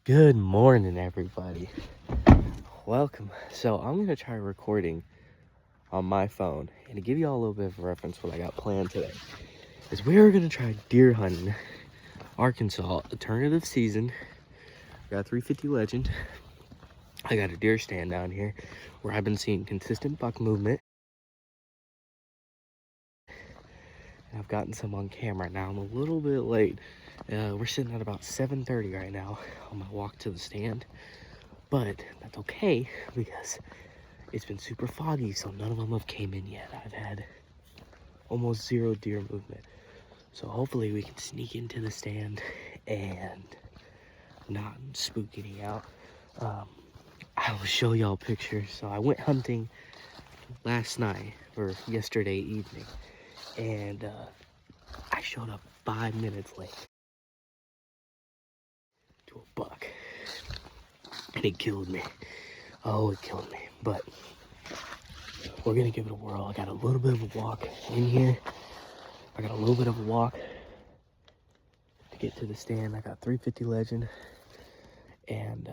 Good morning, everybody. Welcome. So I'm gonna try recording on my phone, and to give you all a little bit of a reference, what I got planned today is we are gonna try deer hunting, Arkansas, alternative season. I got 350 Legend. I got a deer stand down here where I've been seeing consistent buck movement. And I've gotten some on camera. Now I'm a little bit late. We're sitting at about 7:30 right now on my walk to the stand, but that's okay because it's been super foggy, so none of them have came in yet. I've had almost zero deer movement, so hopefully we can sneak into the stand and not spook any out. I will show y'all pictures. So I went hunting last night or yesterday evening, and I showed up 5 minutes late to a buck, and it killed me. Oh, it killed me. But we're gonna give it a whirl. I got a little bit of a walk in here. I got a little bit of a walk to get to the stand. I got 350 Legend, and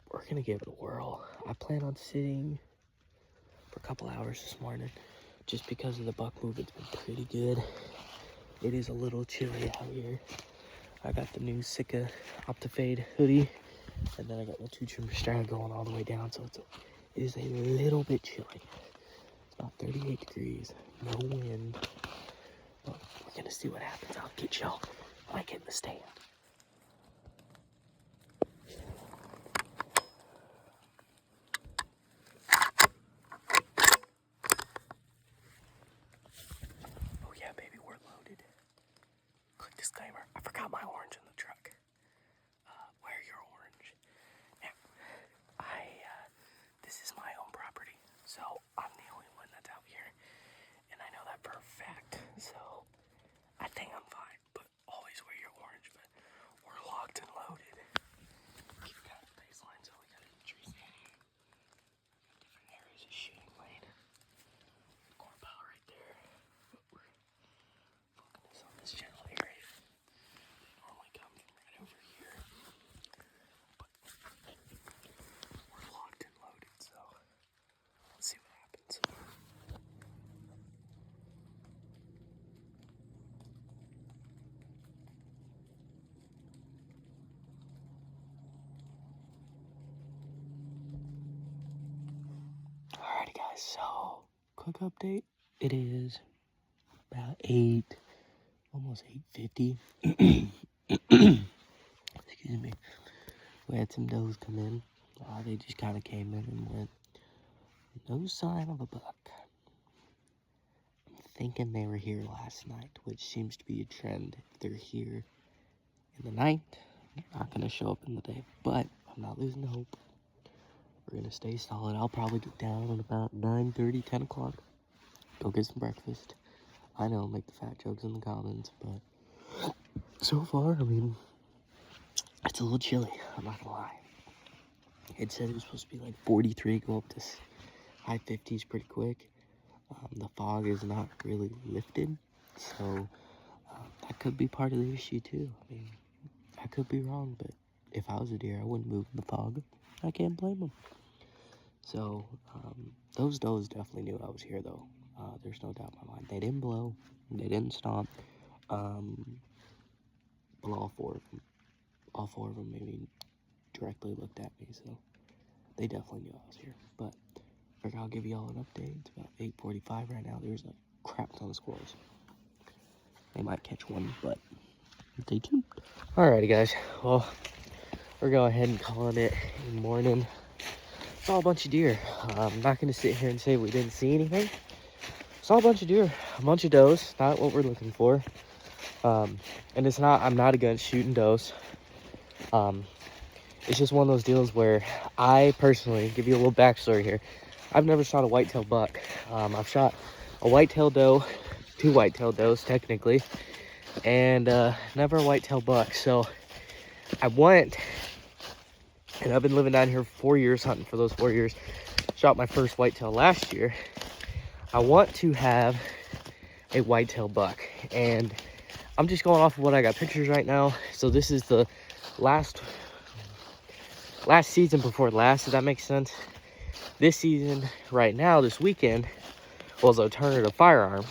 we're gonna give it a whirl. I plan on sitting for a couple hours this morning just because of the buck movement's been pretty good. It is a little chilly out here. I got the new Sika Optifade hoodie, and then I got my 2-trimmer strap going all the way down, so it is a little bit chilly. It's about 38 degrees, no wind, but we're gonna see what happens. I'll get y'all when I get in the stand. Oh yeah, baby, we're loaded. Quick disclaimer, I forgot my orange in the truck. Wear your orange. Now, this is my own property, so I'm the only one that's out here, and I know that for a fact, so I think I'm fine, but always wear your orange. But we're locked and loaded. Keep kind of baseline, so we got a tree stand here. Different areas of shooting lane. Corn pile right there. But we're focusing on this general area. They normally come from right over here. But we're locked and loaded, so let's see what happens. Alrighty guys, so quick update. It is about 8, almost 8:50. Excuse me. We had some does come in. They just kind of came in and went. No sign of a buck. I'm thinking they were here last night, which seems to be a trend. If they're here in the night, they're not going to show up in the day. But I'm not losing hope. We're going to stay solid. I'll probably get down at about 9:30, 10 o'clock. Go get some breakfast. I know, make the fat jokes in the comments, but so far, I mean, it's a little chilly. I'm not going to lie. It said it was supposed to be like 43, go up to high 50s pretty quick. The fog is not really lifted, so that could be part of the issue too. I mean, I could be wrong, but if I was a deer, I wouldn't move in the fog. I can't blame them. So those does definitely knew I was here, though. There's no doubt in my mind. They didn't blow, they didn't stomp, but all four of them maybe directly looked at me, so they definitely knew I was here. But I figure I'll give y'all an update. It's about 8:45 right now. There's a crap ton of squirrels. They might catch one, but stay tuned. Alrighty guys, well, we're going ahead and calling it in the morning. Saw a bunch of deer. I'm not going to sit here and say we didn't see anything. Saw a bunch of deer, a bunch of does, not what we're looking for. And it's not, I'm not against shooting does. It's just one of those deals where I personally, give you a little backstory here, I've never shot a whitetail buck. I've shot a whitetail doe, 2 whitetail does technically, and never a whitetail buck. So I went, and I've been living down here for 4 years, hunting for those 4 years. Shot my first whitetail last year. I want to have a whitetail buck, and I'm just going off of what I got pictures right now. So this is the last last season before last, if that makes sense. This season, right now, this weekend, was alternative firearms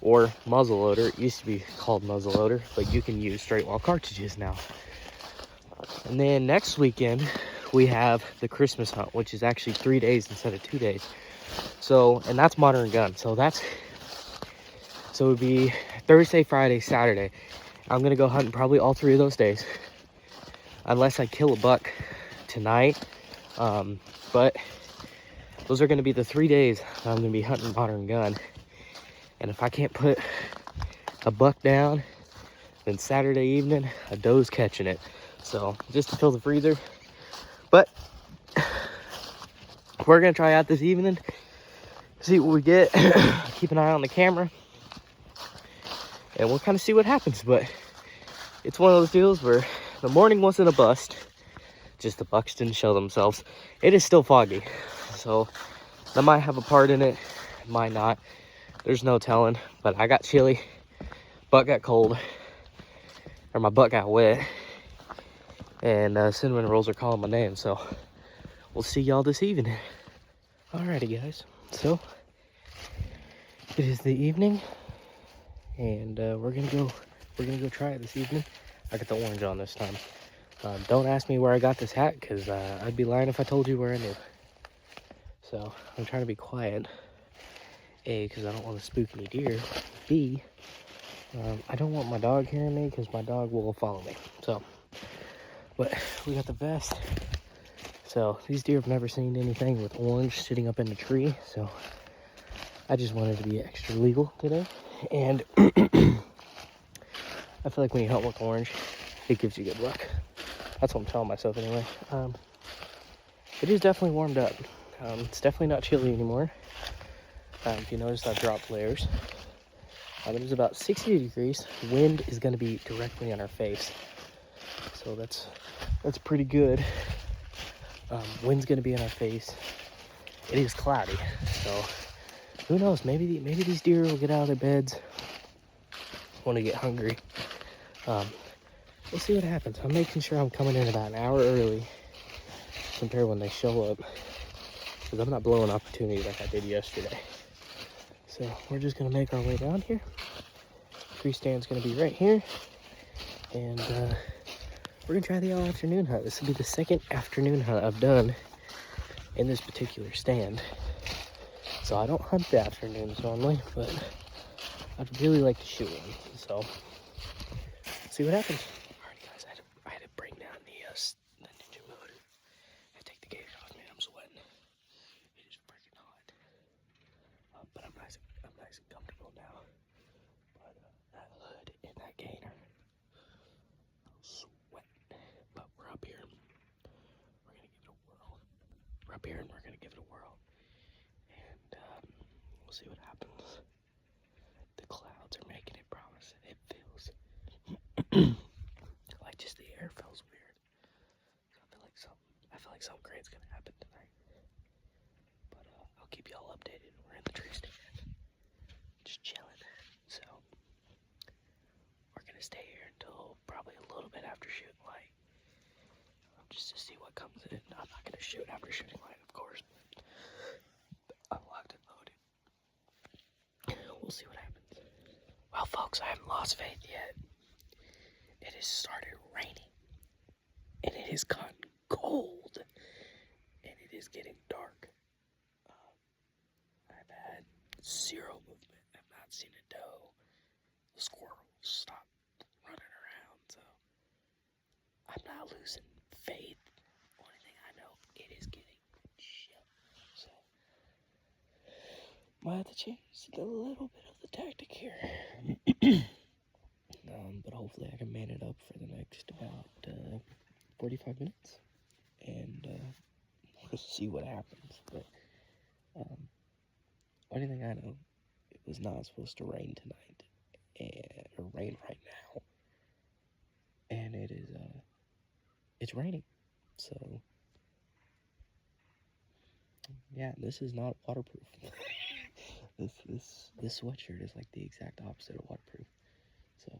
or muzzleloader. It used to be called muzzleloader, but you can use straight wall cartridges now. And then next weekend, we have the Christmas hunt, which is actually 3 days instead of 2 days. So, and that's modern gun. So it would be Thursday, Friday, Saturday. I'm gonna go hunting probably all 3 of those days, unless I kill a buck tonight. But those are gonna be the 3 days I'm gonna be hunting modern gun. And if I can't put a buck down, then Saturday evening, a doe's catching it. So just to fill the freezer. But we're gonna try out this evening, see what we get. Keep an eye on the camera, and we'll kind of see what happens. But it's one of those deals where the morning wasn't a bust, just the bucks didn't show themselves. It is still foggy, so that might have a part in it, might not. There's no telling. But I got chilly, butt got cold, or my butt got wet, and cinnamon rolls are calling my name. So we'll see y'all this evening. Alrighty, guys. So it is the evening, and we're gonna go try it this evening. I got the orange on this time. Don't ask me where I got this hat, because I'd be lying if I told you where I knew. So I'm trying to be quiet. A, because I don't want to spook any deer. B, I don't want my dog hearing me, because my dog will follow me. So, but we got the vest. So these deer have never seen anything with orange sitting up in the tree. So I just wanted to be extra legal today. And I feel like when you hunt with orange, it gives you good luck. That's what I'm telling myself anyway. It is definitely warmed up. It's definitely not chilly anymore. If you notice, I've dropped layers. It is about 60 degrees. Wind is going to be directly on our face, so that's pretty good. Wind's going to be in our face. It is cloudy, so who knows? Maybe these deer will get out of their beds when they get hungry. We'll see what happens. I'm making sure I'm coming in about an hour early compared to when they show up, because I'm not blowing opportunity like I did yesterday. So we're just gonna make our way down here. Tree stand's gonna be right here, and we're gonna try the all afternoon hunt. This will be the second afternoon hunt I've done in this particular stand. So I don't hunt the afternoons normally, but I'd really like to shoot one. So see what happens. Alright, guys, I had to bring down the ninja mode. I take the gauge off, man. I'm sweating. It is freaking hot. But I'm nice and comfortable now. But that hood and that gainer, I'm sweating. But we're up here. We're gonna give it a whirl. We're up here and we're gonna give it a whirl. And we'll see what happens. The clouds are making it promise. It feels like just the air feels weird. So I feel like something great's gonna happen tonight. But I'll keep y'all updated. We're in the tree stand, just chilling. So we're gonna stay here until probably a little bit after shooting light, just to see what comes in. I'm not gonna shoot after shooting light, of course, but I'm locked and loaded. We'll see what happens. Well, folks, I haven't lost faith yet. It has started raining, and it has gotten cold, and it is getting dark. I've had zero movement. I've not seen a doe. The squirrels stopped running around, so I'm not losing faith. Only thing I know, it is getting chill. So might have to change a little bit of the tactic here. But hopefully I can man it up for the next about 45 minutes, and we'll see what happens. But only thing I know, it was not supposed to rain tonight, or rain right now, and it is it's raining. So yeah, this is not waterproof. this sweatshirt is like the exact opposite of waterproof. So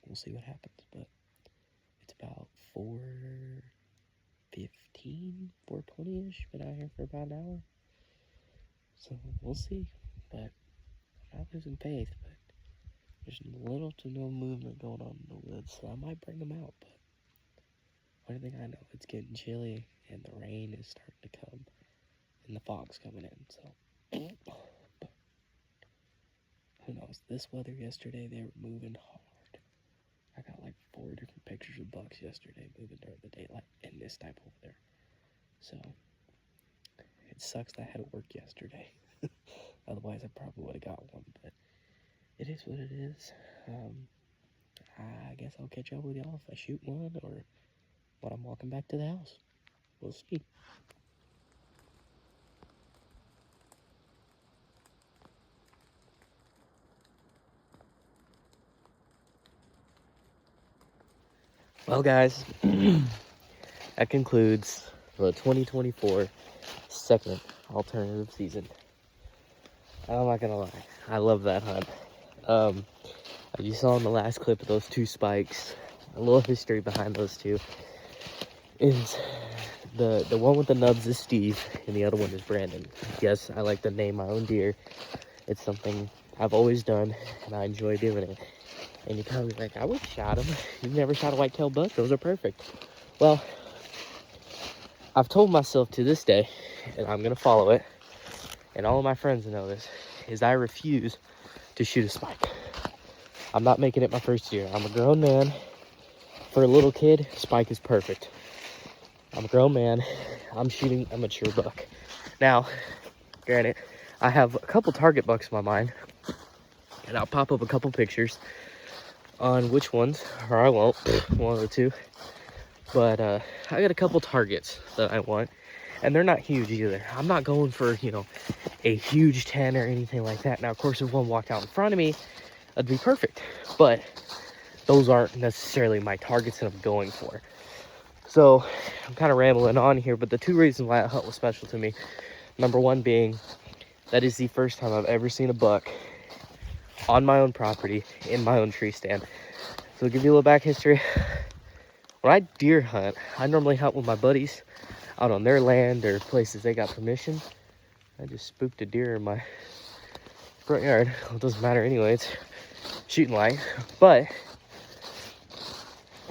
we'll see what happens. But it's about 4:15, 4:20-ish. Been out here for about an hour. So we'll see. But I'm not losing faith. But there's little to no movement going on in the woods. So I might bring them out. But one thing I know, it's getting chilly and the rain is starting to come. And the fog's coming in. So, but who knows? This weather yesterday, they were moving hard. I got like 4 different pictures of bucks yesterday moving during the daylight in this type of weather. So, it sucks that I had to work yesterday. Otherwise, I probably would have got one. But it is what it is. I guess I'll catch up with y'all if I shoot one or when I'm walking back to the house. We'll see. Well, guys, that concludes the 2024 second alternative season. I'm not gonna lie, I love that hunt. As you saw in the last clip of those 2 spikes, a little history behind those 2 is the one with the nubs is Steve and the other one is Brandon. Yes, I like to name my own deer. It's something I've always done and I enjoy doing it. And you're probably like, I would shot him. You've never shot a whitetail buck? Those are perfect. Well, I've told myself to this day, and I'm going to follow it, and all of my friends know this, is I refuse to shoot a spike. I'm not making it my first year. I'm a grown man. For a little kid, spike is perfect. I'm a grown man. I'm shooting a mature buck. Now, granted, I have a couple target bucks in my mind, and I'll pop up a couple pictures on which ones, or I won't, one of the 2. But I got a couple targets that I want, and they're not huge either. I'm not going for, a huge 10 or anything like that. Now, of course, if one walked out in front of me, that'd be perfect. But those aren't necessarily my targets that I'm going for. So I'm kind of rambling on here, but the 2 reasons why that hunt was special to me, number 1 being that is the first time I've ever seen a buck on my own property, in my own tree stand. So to give you a little back history, when I deer hunt, I normally hunt with my buddies out on their land or places they got permission. I just spooked a deer in my front yard. Well, it doesn't matter anyway, it's shooting light. But,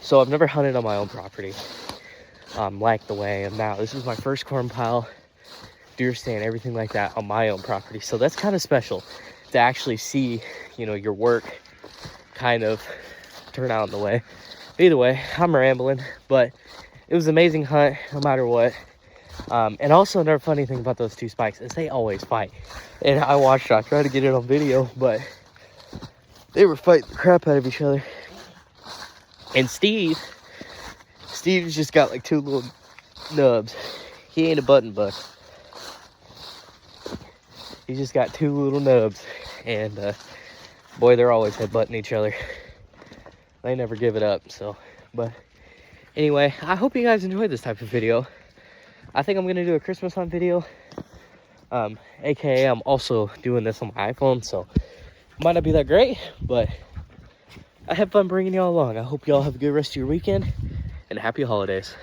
so I've never hunted on my own property like the way I am now. This is my first corn pile, deer stand, everything like that on my own property. So that's kind of special to actually see, your work kind of turn out in the way. Either way, I'm rambling, but it was an amazing hunt no matter what. And also another funny thing about those 2 spikes is they always fight. And I tried to get it on video, but they were fighting the crap out of each other. And Steve's just got like 2 little nubs. He ain't a button buck. He's just got 2 little nubs. And boy, they're always headbutting each other. They never give it up. So, but anyway, I hope you guys enjoyed this type of video. I think I'm gonna do a Christmas hunt video. AKA I'm also doing this on my iPhone, so it might not be that great, but I had fun bringing y'all along. I hope y'all have a good rest of your weekend and happy holidays.